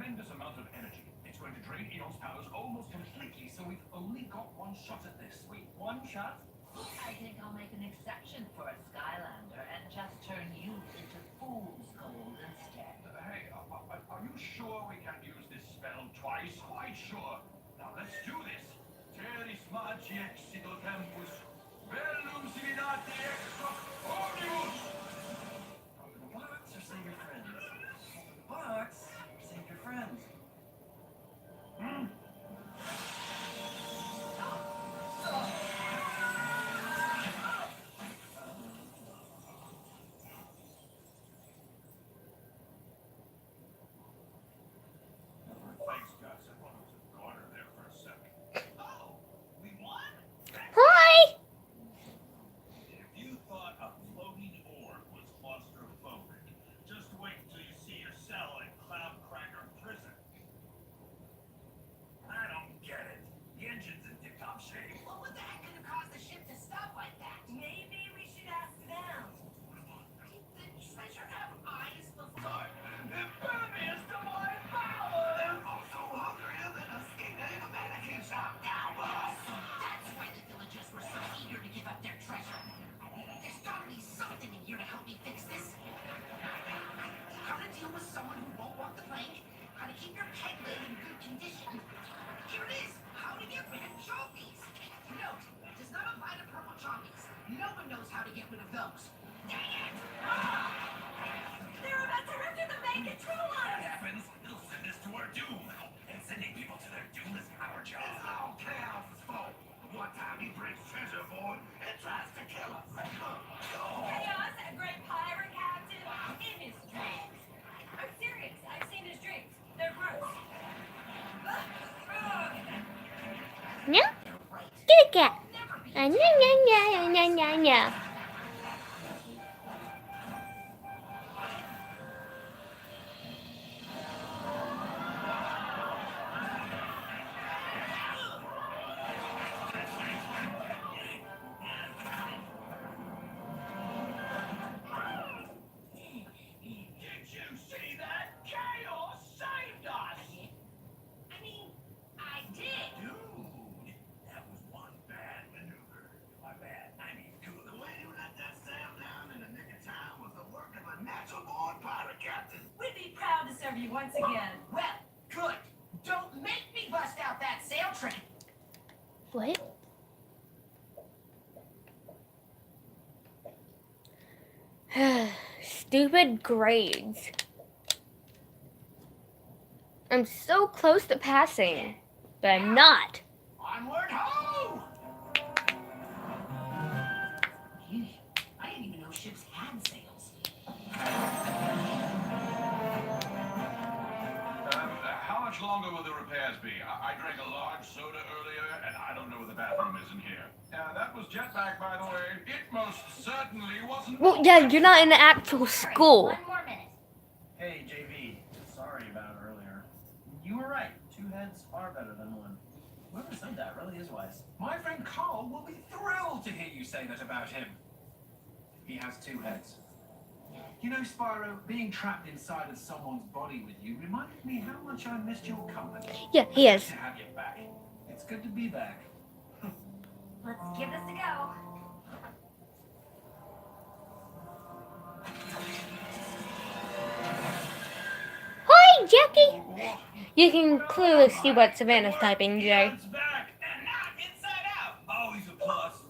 tremendous amount of energy. It's going to drain Eon's powers almost completely, so we've only got one shot at this. Wait, one shot? I think I'll make an exception for a Skylander and just turn you into fool's gold instead. Hey, are you sure we can use this spell twice? Quite sure. Now let's do this. Teris magi exito tempus. Bellum cividate extra omnibus. Box or save your friends? Box, save your friends. Thanks, guys. I thought it was a garter there for a second. Oh, we won? Hi! If you thought a floating orb was claustrophobic, just wait till you see your cell in Cloudcracker Prison. I don't get it. The engine's in tip-top shape. What was that gonna cause the ship to stop like that? Maybe we should ask them. Did the treasure have eyes before? Impervious to my powers! I'm so hungrier than a skinny mannequin shop cowboy. That's why the villagers were so eager to give up their treasure. There's gotta be something in here to help me fix this. How to deal with someone who won't walk the plank, how to keep your peg leg in good condition. Here it is, how to get rid of chompies. Note, does not apply to purple chompies. No one knows how to get rid of those. Dang it! They're about to rip through the main control What lines! happens? It'll send us to our doom. And sending people to their doom is our job. It's all Chaos' fault. One time he brings treasure aboard and tries to kill us. Chaos, a great pirate captain, in his dreams. I'm serious. I've seen his dreams. They're gross. No? Get a cat. Nya, nya, nya, nya, nya, nya. Did you see that? Chaos saved us! I mean, I did. Dude, that was one bad maneuver. My bad. I mean, two of The them. way you let that sail down in the nick of time was the work of a natural-born pirate captain. We'd be proud to serve you once again. Well, good. Don't make me bust out that sail trick. What? Stupid grades. I'm so close to passing, but I'm not. Onward ho! Gee, I didn't even know ships had sails. How much longer will the repairs be? I drank a large soda earlier, and I don't know where the bathroom is in here. That was jetpack, by the way. It most certainly wasn't. Well, yeah, you're not in the actual school. One more minute. Hey, JV. Sorry about earlier. You were right. Two heads are better than one. Whoever said that really is wise. My friend Carl will be thrilled to hear you say that about him. He has two heads. You know, Spyro, being trapped inside of someone's body with you reminded me how much I missed your company. Yeah, he is. To have you back. It's good to be back. Let's give this a go. Hi, Jackie. You can clearly see what Savannah's typing, Jay. It's back, and not inside out. Always a plus.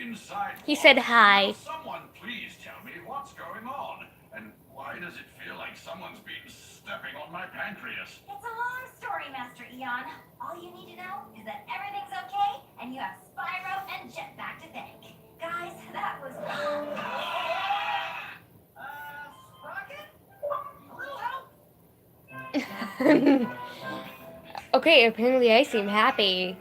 Inside. He said hi. Will someone please tell me what's going on, and why does it feel like someone's been stepping on my pancreas? It's a long story, Master Eon. All you need to know is that everything's okay, and you have Spyro and Jetpack to thank. Guys, that was fun. Sprocket? A little help? Okay, apparently I seem happy.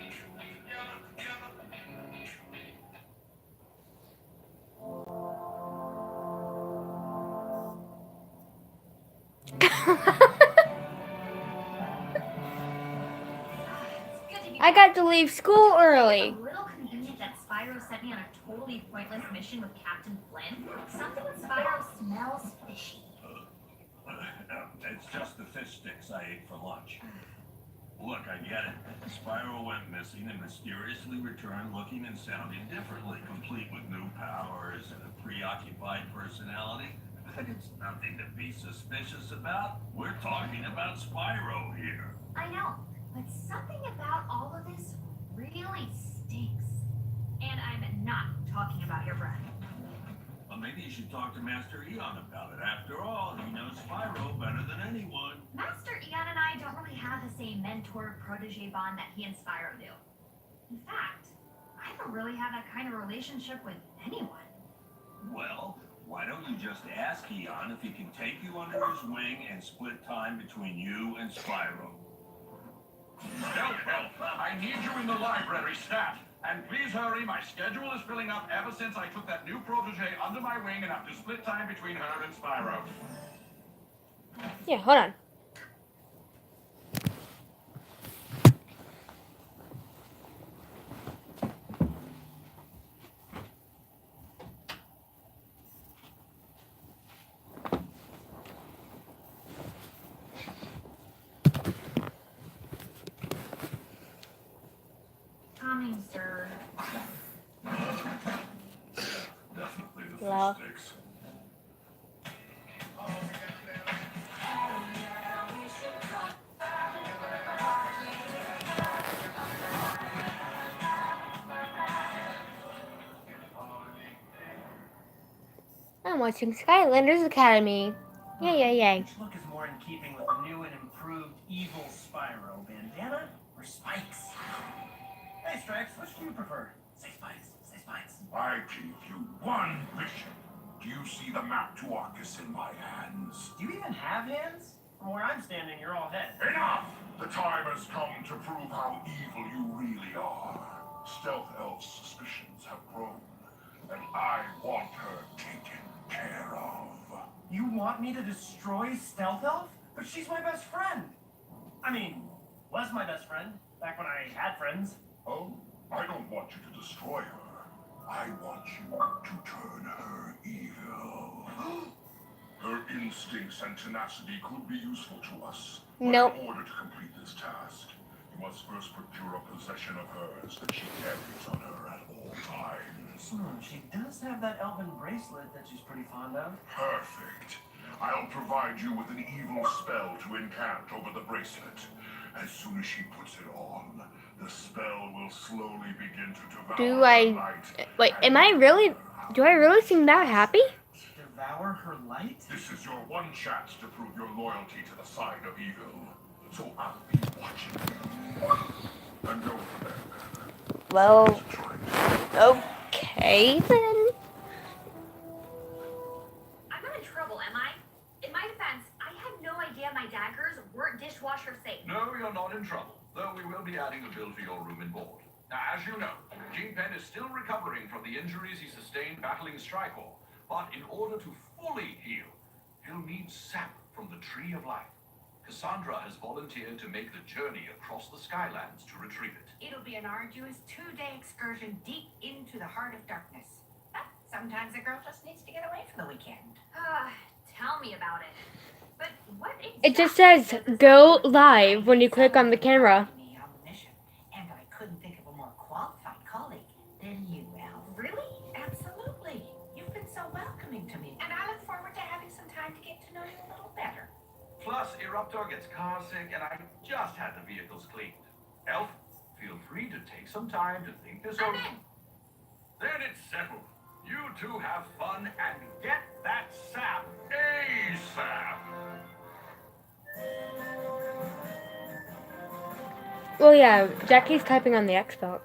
I got to leave school early. A little convenient that Spyro sent me on a totally pointless mission with Captain Flynn. Something with Spyro smells fishy. It's just the fish sticks I ate for lunch. Look, I get it. Spyro went missing and mysteriously returned looking and sounding differently, complete with new powers and a preoccupied personality. But it's nothing to be suspicious about. We're talking about Spyro here. I know, but something about all of this really stinks. And I'm not talking about your breath. Well, maybe you should talk to Master Eon about it. After all, he knows Spyro better than anyone. Master Eon and I don't really have the same mentor-protege bond that he and Spyro do. In fact, I don't really have that kind of relationship with anyone. Well, why don't you just ask Eon if he can take you under his wing and split time between you and Spyro? Help! I need you in the library, stat. And please hurry, my schedule is filling up ever since I took that new protege under my wing and have to split time between her and Spyro. Yeah, hold on. Coming, sir. Definitely the Wow. fish sticks. I'm watching Skylanders Academy. Yay, yay, yay. Which look is more in keeping with the new and improved evil Spyro? Bandana or spikes? Hey, Strikes, which do you prefer? Say spikes. Say spikes. I gave you one mission. Do you see the map to Arcus in my hands? Do you even have hands? From where I'm standing, you're all head. Enough! The time has come to prove how evil you really are. Stealth Elf's suspicions have grown, and I want her taken care of. You want me to destroy Stealth Elf? But she's my best friend. I mean, was my best friend back when I had friends. Oh, I don't want you to destroy her. I want you to turn her evil. Her instincts and tenacity could be useful to us. But Nope. in order to complete this task, you must first procure a possession of hers that she carries on her at all times. She does have that elven bracelet that she's pretty fond of. Perfect. I'll provide you with an evil spell to incant over the bracelet. As soon as she puts it on, the spell will slowly begin to devour Do her I... light. Wait, am I really... Do I really seem that happy? Devour her light? This is your one chance to prove your loyalty to the side of evil. So I'll be watching you. And go for them. Well, Try. okay then. I'm not in trouble, am I? In my defense, I had no idea my daggers weren't dishwasher safe. No, you're not in trouble, though we will be adding a bill for your room and board. Now, as you know, Kingpin is still recovering from the injuries he sustained battling Strykor, but in order to fully heal, he'll need sap from the Tree of Life. Cassandra has volunteered to make the journey across the Skylands to retrieve it. It'll be an arduous 2-day excursion deep into the heart of darkness. But sometimes a girl just needs to get away for the weekend. Tell me about it. But what exactly It just says does this go have to do with live when you click on the camera. Me on the mission, and I couldn't think of a more qualified colleague than you, Al. Really? Absolutely. You've been so welcoming to me, and I look forward to having some time to get to know you a little better. Plus, Hrbrhd gets car sick, and I just had the vehicles cleaned. Elf, feel free to take some time to think this I'm over. in. Then it's settled. You two have fun and get that sap ASAP. Well, yeah, Jackie's typing on the Xbox.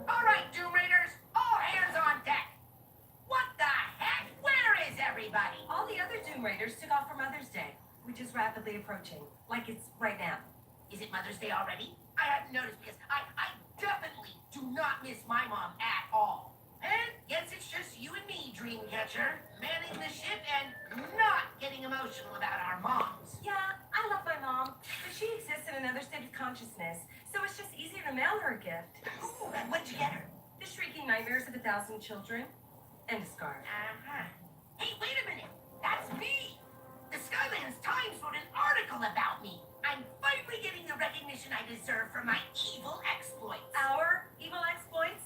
All right, Doom Raiders, all hands on deck. What the heck? Where is everybody? All the other Doom Raiders took off for Mother's Day, which is rapidly approaching, like it's right now. Is it Mother's Day already? I hadn't noticed because I definitely do not miss my mom at all. And guess it's just you and me, Dreamcatcher, manning the ship and not getting emotional about our moms. Yeah, I love my mom, but she exists in another state of consciousness, so it's just easier to mail her a gift. Ooh, what'd you get her? The Shrieking Nightmares of 1,000 Children, and a scarf. Uh-huh. Hey, wait a minute. That's me. The Skylands Times wrote an article about me. I'm finally getting the recognition I deserve for my evil exploits. Our evil exploits?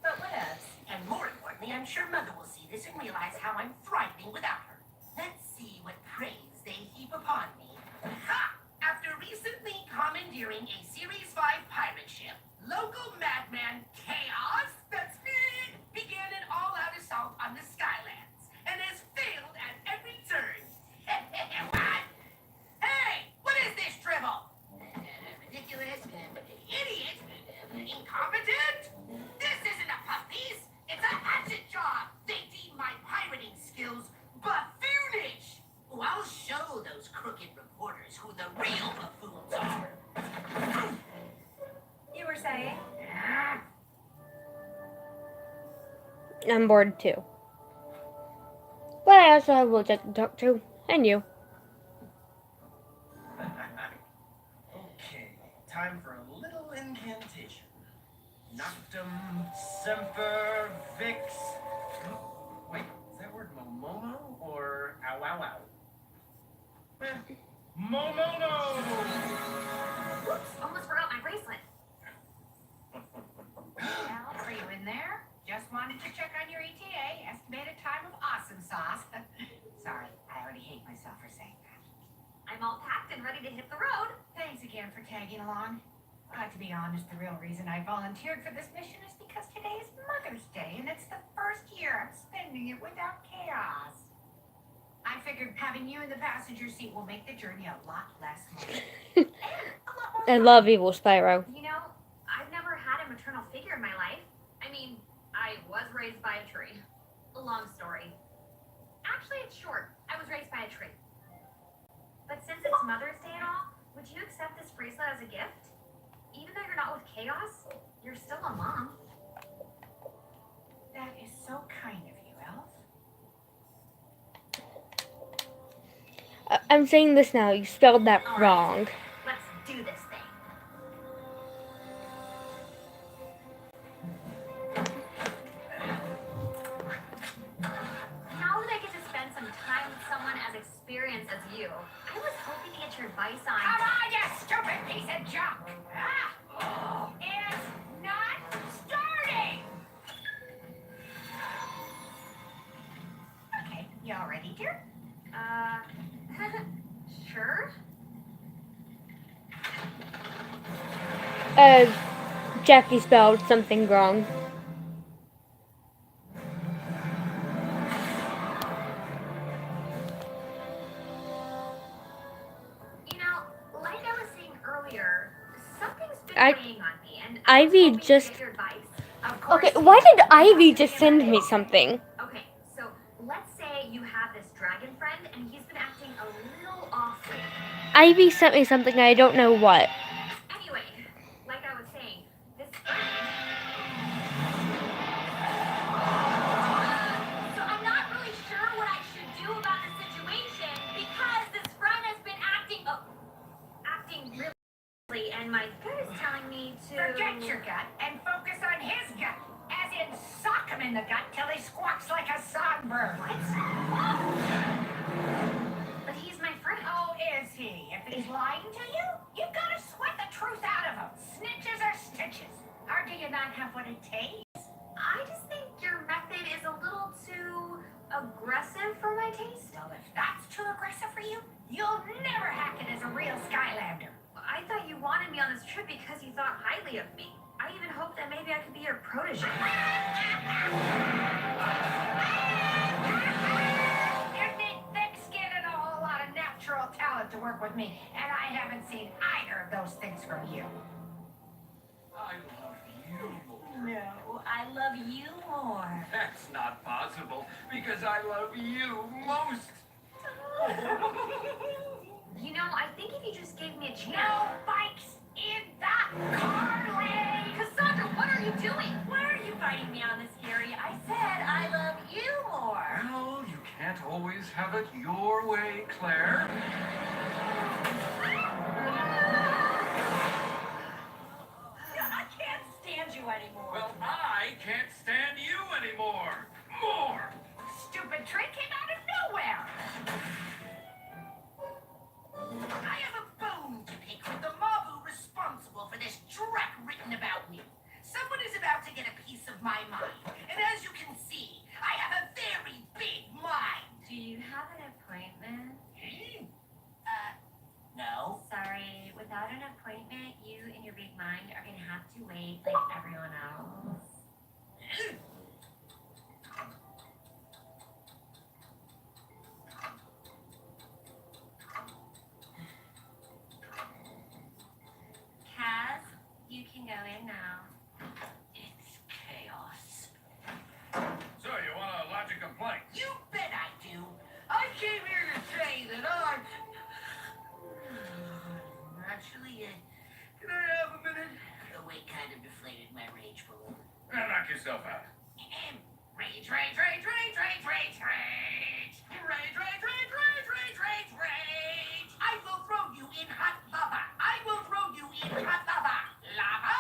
But whatevs. And more importantly, I'm sure Mother will see this and realize how I'm thriving without her. Let's see what praise they heap upon me. Ha! After recently commandeering a Series 5 pirate ship, local madman Chaos, that's me, began an all-out assault on the Skylands and has failed at every turn. What? Hey! What is this drivel? Ridiculous, idiot, incompetent? This isn't a puff piece. It's a hatchet job. They deem my pirating skills buffoonish. Oh, I'll show those crooked reporters who the real buffoons are. You were saying? I'm bored too. But I also have Wojak to talk to, and you. Okay, time for a little incantation. Noctum semper vix. Wait, is that word momono or ow ow ow? Momono! Whoops, almost forgot my bracelet. Al, are you in there? Just wanted to check on your ETA. Estimated time of awesome sauce. Sorry, I already hate myself for saying that. I'm all packed and ready to hit the road. Thanks again for tagging along. To be honest, the real reason I volunteered for this mission is because today is Mother's Day, and it's the first year I'm spending it without Chaos. I figured having you in the passenger seat will make the journey a lot less lonely. And a lot more I fun. love Evil Spyro. You know, I've never had a maternal figure in my life. I mean, I was raised by a tree. A long story. Actually, it's short. I was raised by a tree. But since it's Mother's Day and all, would you accept this bracelet as a gift? Even though you're not with Chaos, you're still a mom. That is so kind of you, Elf. I'm saying this now. You spelled that All right. wrong. Let's do this thing. Now that I get to spend some time with someone as experienced as you, I was hoping to get your advice on... Come on, you stupid piece of junk! It's not starting! Okay, you all ready, dear? Sure. Jackie spelled something wrong. You know, like I was saying earlier, something's been I- weighing on me, and Ivy I was hoping to just- get your advice. Of course, Okay, why did Ivy just send me something? Okay, so let's say you have this dragon friend, and he's been acting a little off lately. Ivy sent me something I don't know what. Anyway, like I was saying, this friend... So I'm not really sure what I should do about the situation because this friend has been acting really, and my gut is telling me to... Forget your gut and focus on his gut. As in, sock him in the gut till he squawks like a songbird. But he's my friend. Oh, is he? If he's lying to you, you've got to sweat the truth out of him. Snitches are stitches. Or do you not have what it takes? I just think your method is a little too aggressive for my taste. Well, if that's too aggressive for you, you'll never hack it as a real Skylander. I thought you wanted me on this trip because you thought highly of me. I even hoped that maybe I could be your protege. You need thick skin and a whole lot of natural talent to work with me, and I haven't seen either of those things from you. I love you more. No, I love you more. That's not possible because I love you most. You know, I think if you just gave me a chance... No bikes in the car lane! Cassandra, what are you doing? Why are you biting me on this, Gary? I said I love you more. Well, you can't always have it your way, Claire. I can't stand you anymore. Well, I can't stand you anymore. More. Stupid trick came out of have an appointment? No. Sorry, without an appointment, you and your big mind are gonna have to wait like everyone else. Kaz, you can go in now. It's chaos. So, you want to lodge a complaint? You bet I do. I came here to say that I'm... Actually, can I have a minute? The weight kind of deflated my rage balloon. Knock yourself out. Rage, rage, rage, rage, rage, rage, rage. Rage, rage, rage, rage, rage, rage, rage. I will throw you in hot lava. I will throw you in hot lava. Lava?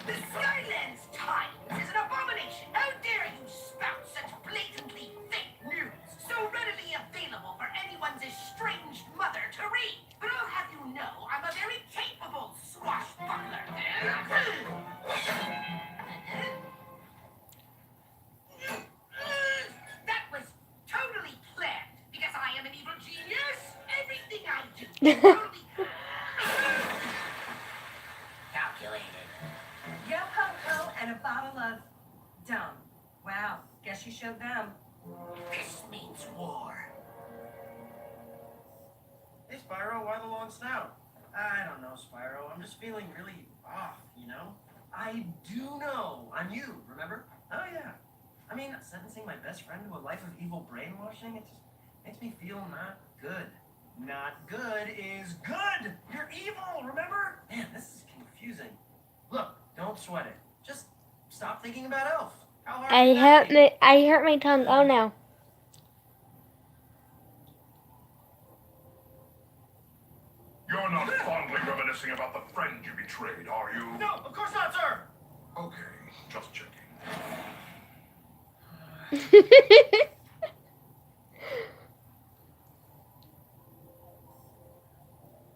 The Skylands Times is an abomination. How dare you spout such blatantly fake news, so readily available for anyone's estranged mother to read. But I'll have you know I'm a very capable swashbuckler. That was totally planned, because I am an evil genius. Everything I do is totally calculated. Yo ho ho and a bottle of dumb. Wow, guess you showed them. This means war. Hey, Spyro, why the long snout? I don't know, Spyro. I'm just feeling really off, you know? I do know. I'm you, remember? Oh, yeah. I mean, sentencing my best friend to a life of evil brainwashing, it just makes me feel not good. Not good is good! You're evil, remember? Man, this is confusing. Look, don't sweat it. Just stop thinking about Elf. How hard can that be? I hurt my tongue. Oh no. You're not fondly reminiscing about the friend you betrayed, are you? No, of course not, sir! Okay, just checking.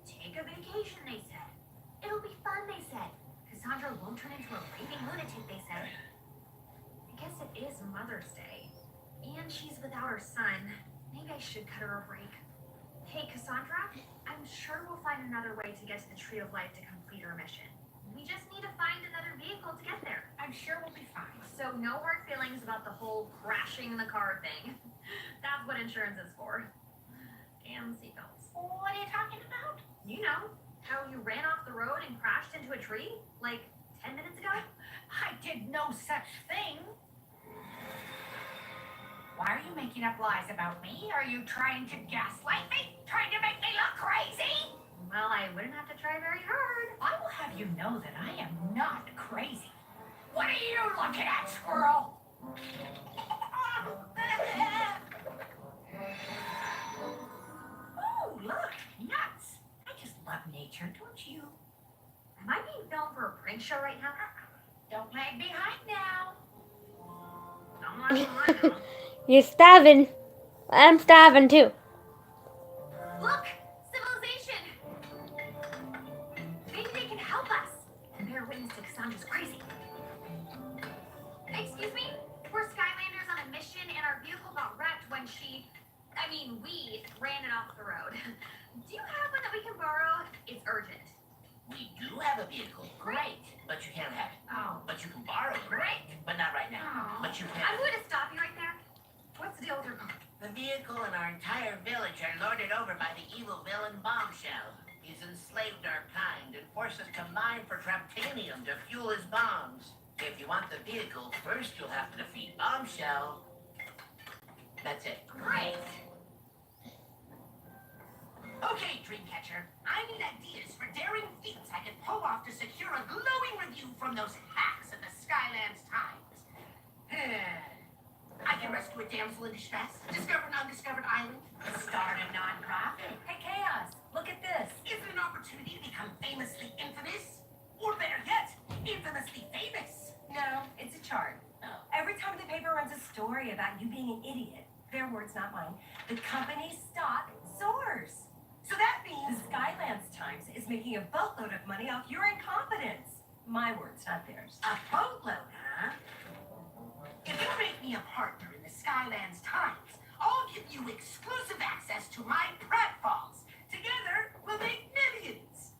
Take a vacation, they said. It'll be fun, they said. Cassandra won't turn into a raving lunatic, they said. I guess it is Mother's Day. And she's without her son. Maybe I should cut her a break. Hey, Cassandra, I'm sure we'll find another way to get to the Tree of Life to complete our mission. We just need to find another vehicle to get there. I'm sure we'll be fine. So no hard feelings about the whole crashing in the car thing. That's what insurance is for. And seatbelts. What are you talking about? You know, how you ran off the road and crashed into a tree, like 10 minutes ago? I did no such thing. Why are you making up lies about me? Are you trying to gaslight me? Trying to make me look crazy? Well, I wouldn't have to try very hard. I will have you know that I am not crazy. What are you looking at, squirrel? Oh, look, nuts. I just love nature, don't you? Am I being filmed for a prank show right now? Don't lag behind now. You're starving. I'm starving too. Look! Civilization! Maybe they can help us. And bear witness to Cassandra's crazy. Excuse me? We're Skylanders on a mission and our vehicle got wrecked when we ran it off the road. Do you have one that we can borrow? It's urgent. We do have a vehicle. Great. But you can't have it. Oh. But you can borrow it. Great. But not right now. Oh. But you I'm can. going to stop you right there. What's the deal with your car? The vehicle and our entire village are lorded over by the evil villain Bombshell. He's enslaved our kind and forced us to mine for Traptanium to fuel his bombs. If you want the vehicle, first you'll have to defeat Bombshell. That's it. Great. Okay, Dreamcatcher. I need ideas for daring feats I can pull off to secure a glowing review from those hacks at the Skylands Times. I can rescue a damsel in distress, discover an undiscovered island, start a non-profit. Hey, Chaos, look at this. Is it an opportunity to become famously infamous? Or better yet, infamously famous? No, it's a chart. Oh. Every time the paper runs a story about you being an idiot, their words, not mine, the company's stock soars. So that The means... Skylands Times is making a boatload of money off your incompetence. My words, not theirs. A boatload, huh? If you make me a partner in the Skylands Times, I'll give you exclusive access to my prep balls. Together, we'll make millions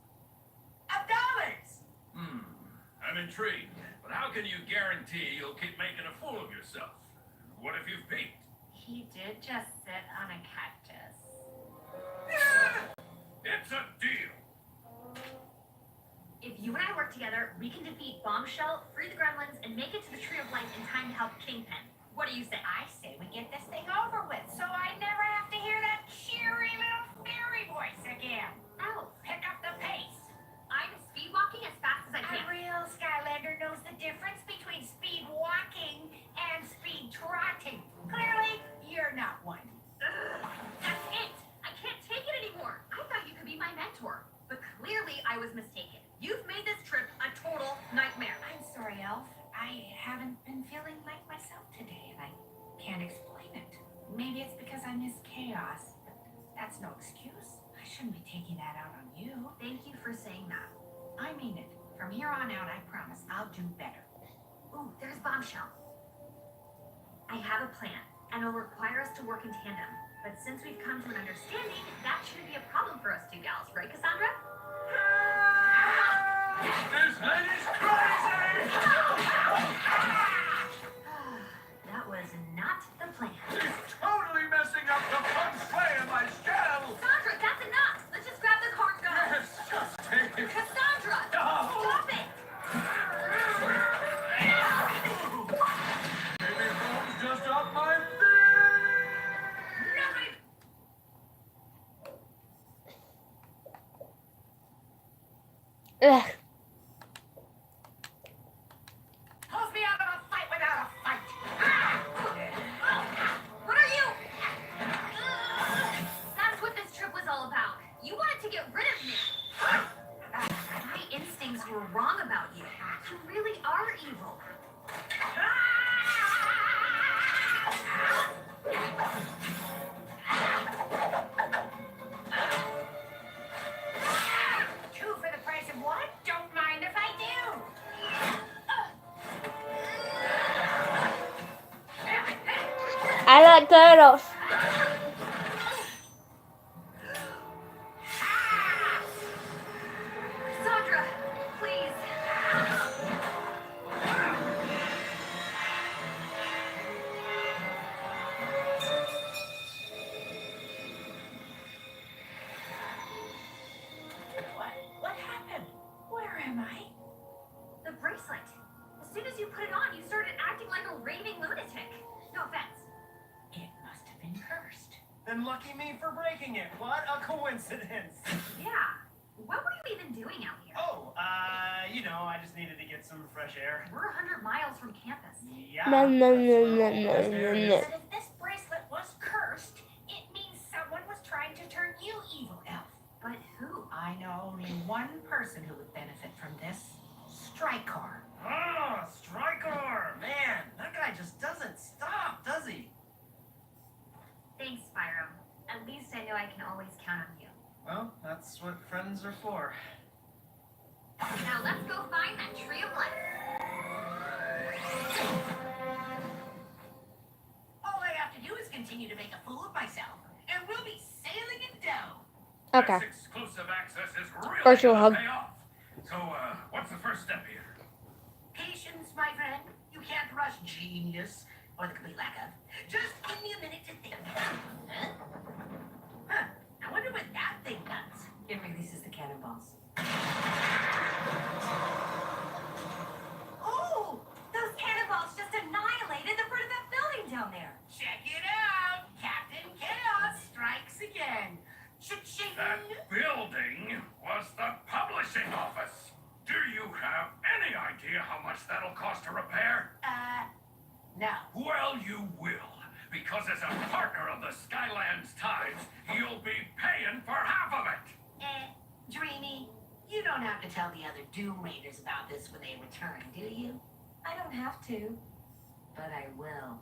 of dollars. I'm intrigued, but how can you guarantee you'll keep making a fool of yourself? What if you've peaked? He did just sit on a cactus. It's a deal. If you and I work together, we can defeat Bombshell, free the gremlins, and make it to the Tree of Life in time to help Kingpin. What do you say? I say we get this thing over with, so I never have to hear that cheery little fairy voice again. Elf, Pick up the pace. I'm speed walking as fast as I A can. real Skylander knows the difference between speed walking and speed trotting. Clearly, you're not one. Ugh, that's it. I can't take it anymore. I thought you could be my mentor, but clearly I was mistaken. You've made this trip a total nightmare. I'm sorry, Elf. I haven't been feeling like myself today, and I can't explain it. Maybe it's because I miss chaos, but that's no excuse. I shouldn't be taking that out on you. Thank you for saying that. I mean it. From here on out, I promise I'll do better. Ooh, there's Bombshell. I have a plan, and it'll require us to work in tandem. But since we've come to an understanding, that shouldn't be a problem for us two gals, right, Cassandra? This lady's crazy! That was not the plan. She's totally messing up the fun play of my shell! Cassandra, that's enough! Let's just grab the car and go! Yes, just take it! Cassandra! No. Stop it! Maybe phone's just up my thing! Ugh. Pulls me out of a fight without a fight. What are you? That's what this trip was all about. You wanted to get rid of me. My instincts were wrong about you. You really are evil. Two for the price of one? Don't mind if I do. I like turtles. Cassandra, please. What happened? Where am I? The bracelet. As soon as you put it on, you started acting like a raving lunatic. No offense. It must have been cursed. Then lucky me for breaking it. What a coincidence. Yeah. What were you even doing out here? Oh, I just needed to get some fresh air. We're 100 miles from campus. Yeah. No, no, no, that's no, where all no, fresh no, air is. no. But if this bracelet was cursed, it means someone was trying to turn you evil, Elf. But who? I know only one person who would benefit from this. Strykor. Ah, Strykor! Man, that guy just doesn't stop, does he? Thanks, Spyro. At least I know I can always count on you. Well, that's what friends are for. Now let's go find that Tree of Life. All I have to do is continue to make a fool of myself, and we'll be sailing in dough. Okay. This exclusive access is really Virtual gonna hug. pay off. So, what's the first step here? Patience, my friend. You can't rush genius, or the complete lack of. Just give me a minute to think. Huh. I wonder what that thing does. It releases the cannonballs. Oh, those cannonballs just annihilated the front of that building down there. Check it out. Captain Chaos strikes again. Cha-ching. That building was the publishing office. Do you have any idea how much that'll cost to repair? No. Well, you will. Because as a partner of the Skylands Times, you'll be paying for half of it. Dreamy, you don't have to tell the other Doom Raiders about this when they return, do you? I don't have to. But I will.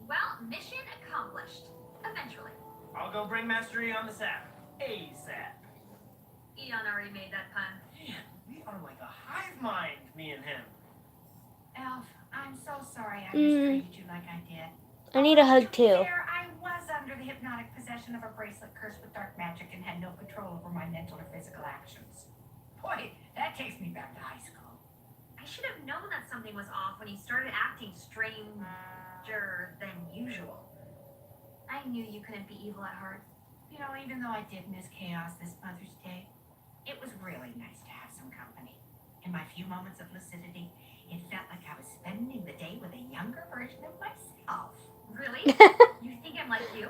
Well, mission accomplished. Eventually. I'll go bring Mastery on the sap. ASAP. Eon already made that pun. Man, we are like a hive mind, me and him. Elf, I'm so sorry I mistreated you like I did. I need a hug To be too. fair, I was under the hypnotic possession of a bracelet cursed with dark magic and had no control over my mental or physical actions. Boy, that takes me back to high school. I should have known that something was off when he started acting stranger than usual. I knew you couldn't be evil at heart. You know, even though I did miss chaos this Mother's Day, it was really nice to have some company. In my few moments of lucidity, it felt like I was spending the day with a younger version of myself. Really? You think I'm like you?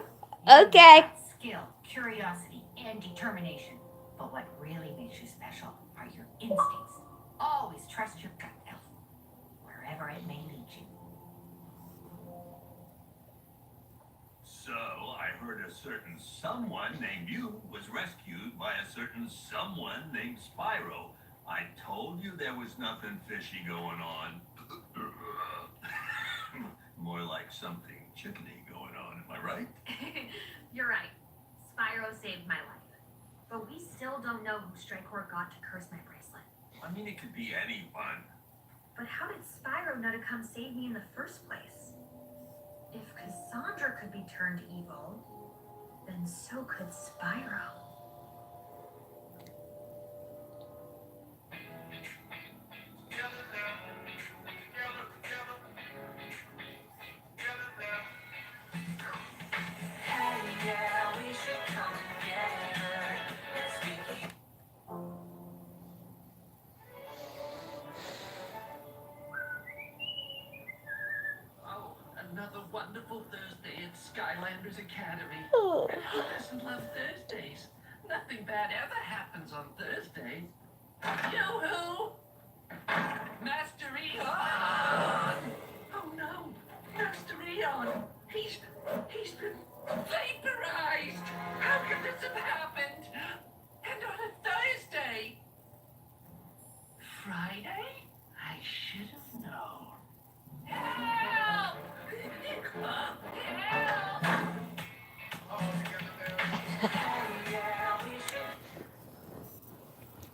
Okay. You've got skill, curiosity, and determination. But what really makes you special are your instincts. Always trust your gut, Elf, wherever it may lead you. So, I heard a certain someone named you was rescued by a certain someone named Spyro. I told you there was nothing fishy going on. More like something chickeny going on, am I right? You're right. Spyro saved my life. But we still don't know who Strikehorn got to curse my bracelet. I mean, it could be anyone. But how did Spyro know to come save me in the first place? If Cassandra could be turned evil, then so could Spyro. Oh, another wonderful Thursday at Skylanders Academy. Oh. And who doesn't love Thursdays? Nothing bad ever happens on Thursdays. Yoo-hoo! Master Eon! Oh no! Master Eon! He's been vaporized! How could this have happened? And on a Thursday! Friday? I should have known. Help!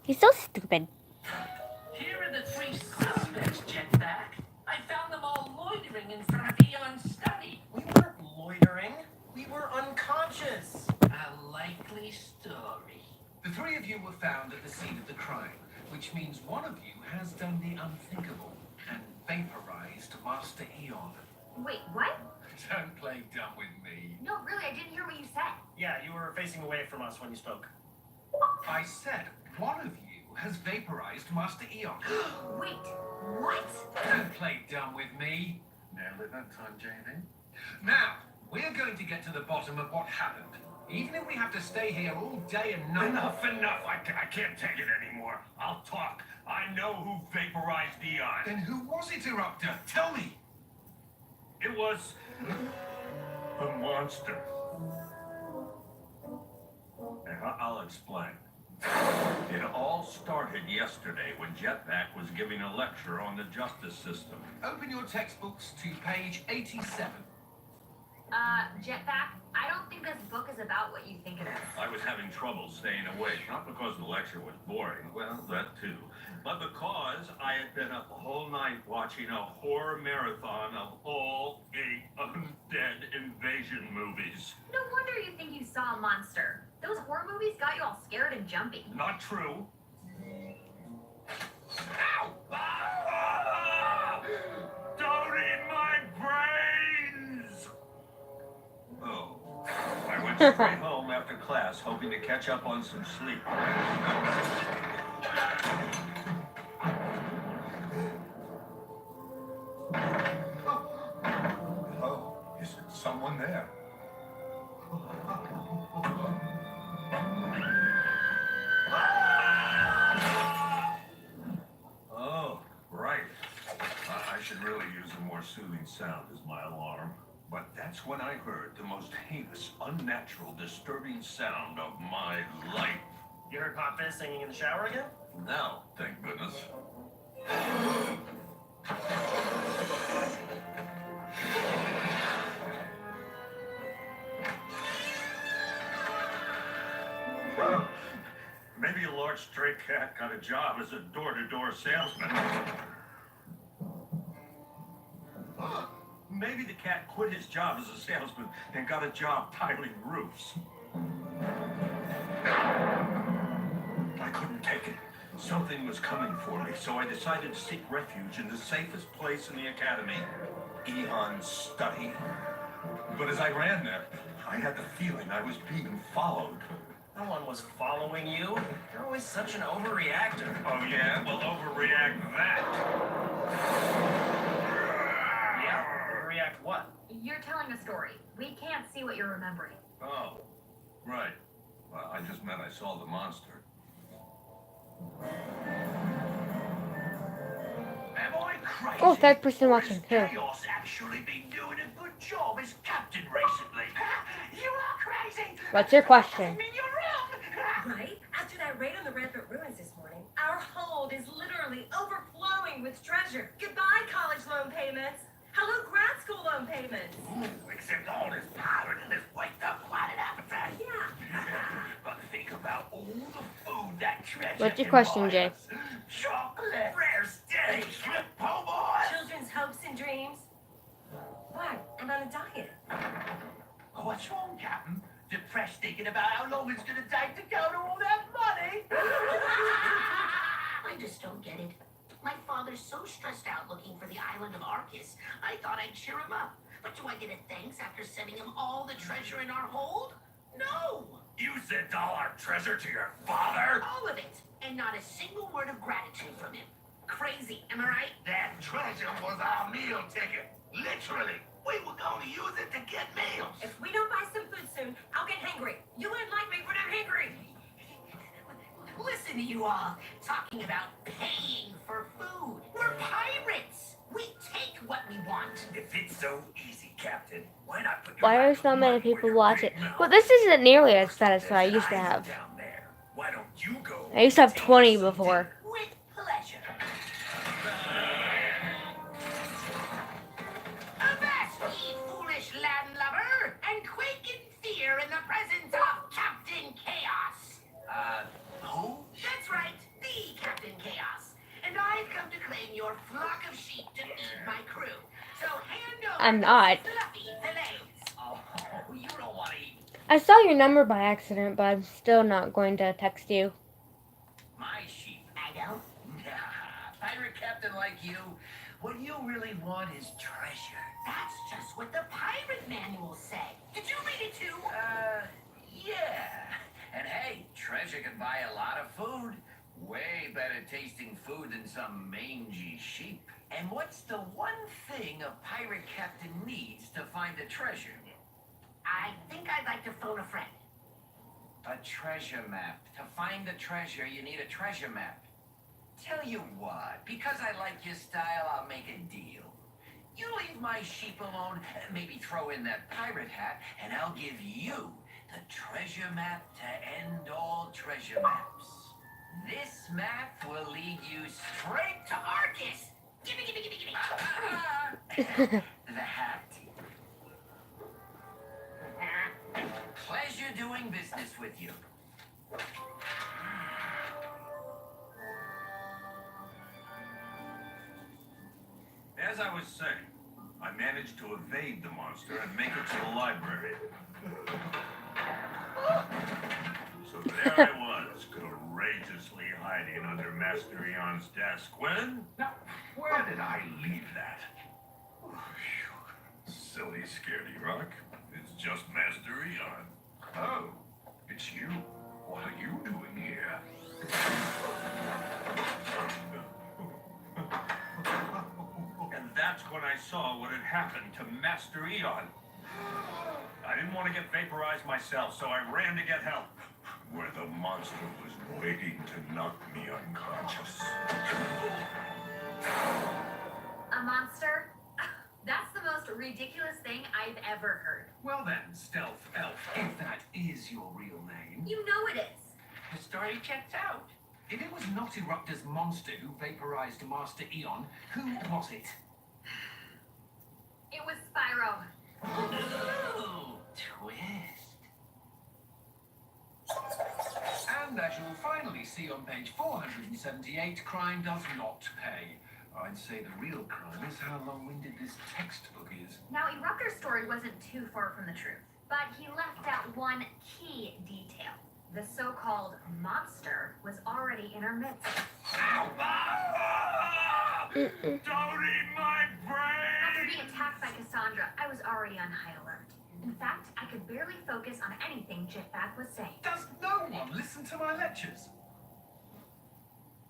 He's so stupid. Here are the 3 suspects, Jetback. I found them all loitering in front of Eon's study. We weren't loitering. We were unconscious. A likely story. The 3 of you were found at the scene of the crime, which means one of you has done the unthinkable and vaporized Master Eon. Wait, what? Don't play dumb with me. No, really, I didn't hear what you said. Yeah, you were facing away from us when you spoke. I said one of you has vaporized Master Eon. Wait, what? Don't play dumb with me. Nailed it that time, JV. Now, we're going to get to the bottom of what happened. Even if we have to stay here all day and night. Enough! I can't take it anymore. I'll talk. I know who vaporized Eon. Then who was it, Hrbrhd? Tell me. It was a monster. I'll explain. It all started yesterday when Jetpack was giving a lecture on the justice system. Open your textbooks to page 87. Jetpack, I don't think this book is about what you think it is. I was having trouble staying awake, not because the lecture was boring, well, that too, but because I had been up the whole night watching a horror marathon of all 8 undead invasion movies. No wonder you think you saw a monster. Those horror movies got you all scared and jumpy. Not true. Ow! Ah! Don't eat my brains! Oh. I went straight home after class, hoping to catch up on some sleep. Oh, is someone there? Oh, right. I should really use a more soothing sound as my alarm. But that's when I heard the most heinous, unnatural, disturbing sound of my life. You heard Pop Fizz singing in the shower again? No, thank goodness. Maybe a large stray cat got a job as a door-to-door salesman. Maybe the cat quit his job as a salesman and got a job tiling roofs. I couldn't take it. Something was coming for me, so I decided to seek refuge in the safest place in the academy, Eon's study. But as I ran there, I had the feeling I was being followed. No one was following you. You're always such an overreactor. Oh yeah? Well, overreact that. Yeah? Overreact what? You're telling a story. We can't see what you're remembering. Oh, right. Well, I just meant I saw the monster. Am I crazy? Oh, third person Or watching. has Who? Chaos actually been doing a good job as captain recently? You are crazy! What's your question? I mean, you're wrong! Right? After that raid on the Hrbrhd ruins this morning, our hold is literally overflowing with treasure. Goodbye, college loan payments. Hello, grad school loan payments. Ooh, except all this pirate and this waked up quite an appetite. Yeah. But think about all the food that treasure What's your can question, buy Jay? us. Chocolate, rare steak, po' boys. Children's hopes and dreams. What? I'm on a diet. Oh, what's wrong, Captain? Depressed thinking about how long it's gonna take to go to all that money? I just don't get it. My father's so stressed out looking for the island of Arcus, I thought I'd cheer him up. But do I get a thanks after sending him all the treasure in our hold? No! You sent all our treasure to your father? All of it! And not a single word of gratitude from him. Crazy, am I right? That treasure was our meal ticket. Literally. We were going to use it to get meals. If we don't buy some food soon, I'll get hangry. You wouldn't like me when I'm hangry. Listen to you all, talking about paying for food. We're pirates! We take what we want. If it's so easy, Captain, why not put your Why are mouth so on many money where people your watch it? big mouth Well, this isn't nearly as fat as is? what I There's used to an have. island down there. Why don't you go? I used to have take 20 us some before. dinner? With pleasure. Avast, ye foolish landlubber, and quake in fear in the presence of Captain Chaos. Who? That's right, the Captain Chaos. And I've come to claim your flock of sheep to feed my crew. So hand over I'm not. those fluffy fillets. Oh, you don't want to eat I saw your number by accident, but I'm still not going to text you. my sheep. I don't. Nah, pirate captain like you, what you really want is treasure. That's just what the pirate manual said. Did you read it too? Yeah. And hey, treasure can buy a lot of food. Way better tasting food than some mangy sheep. And what's the one thing a pirate captain needs to find a treasure? I think I'd like to phone a friend. A treasure map. To find a treasure, you need a treasure map. Tell you what, because I like your style, I'll make a deal. You leave my sheep alone, maybe throw in that pirate hat, and I'll give you the treasure map to end all treasure maps. This map will lead you straight to Arcus. Gimme, gimme, gimme, gimme. The hat. Pleasure doing business with you. As I was saying, I managed to evade the monster and make it to the library. So there I was, courageously hiding under Master Eon's desk. When? Now, where did I leave that? Oh, phew. Silly, scaredy rock. It's just Master Eon. Oh, it's you. What are you doing here? And that's when I saw what had happened to Master Eon. I didn't want to get vaporized myself, so I ran to get help. Where the monster was waiting to knock me unconscious. A monster? That's the most ridiculous thing I've ever heard. Well then, Stealth Elf, if that is your real name, You know it is. the story checks out. If it was not Hrbrhd's monster who vaporized Master Eon, who was it? It was Spyro. Ooh, twist. And as you'll finally see on page 478, crime does not pay. I'd say the real crime is how long-winded this textbook is. Now, Hrbrhd's story wasn't too far from the truth, but he left out one key detail. The so-called monster was already in our midst. Don't eat my brain! After being attacked by Cassandra, I was already on high alert. In fact, I could barely focus on anything Jitbag was saying. Does no one listen to my lectures?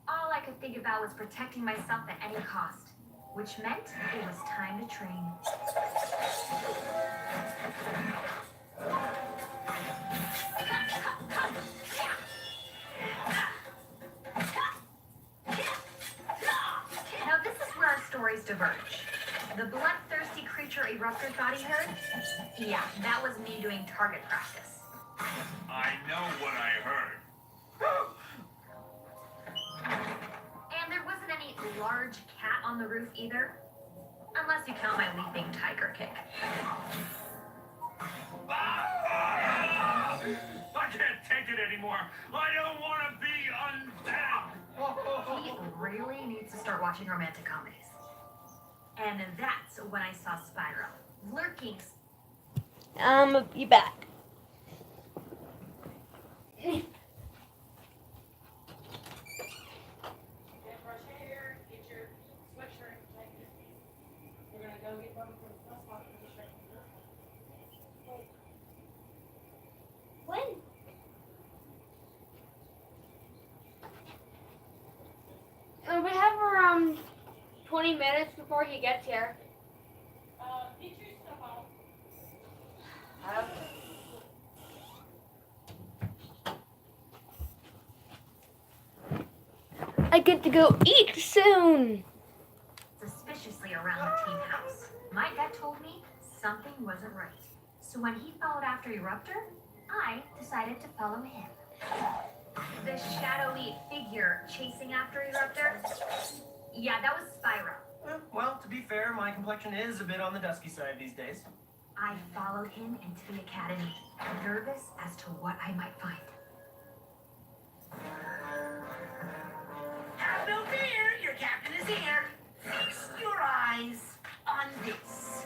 All I could think about was protecting myself at any cost, which meant it was time to train. Now this is where our stories diverge. The bloodthirsty creature Hrbrhd thought he heard? Yeah, that was me doing target practice. I know what I heard. And there wasn't any large cat on the roof either. Unless you count my leaping tiger kick. I can't take it anymore. I don't want to be undead. He really needs to start watching romantic comedies. And that's when I saw Spyro lurking. I'll be back. When? We have around 20 minutes before he gets here. I get to go eat soon. Suspiciously around the team house. My gut told me something wasn't right. So when he followed after Hrbrhd, I decided to follow him. The shadowy figure chasing after Hrbrhd? Yeah, that was Spyro. Well, to be fair, my complexion is a bit on the dusky side these days. I followed him into the academy, nervous as to what I might find. Have no fear, your captain is here. Feast your eyes on this.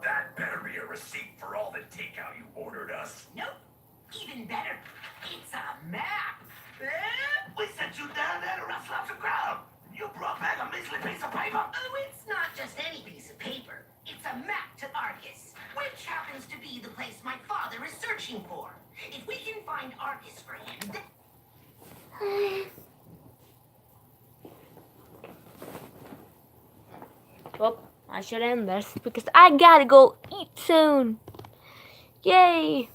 That better be a receipt for all the takeout you ordered us. Nope, even better. It's a map. We sent you down there to rustle up some ground. You brought back a measly piece of paper. Oh, it's not just any piece of paper. It's a map to Arcus, which happens to be the place my father is searching for. If we can find Arcus for him, then... Well, I should end this because I gotta go eat soon. Yay!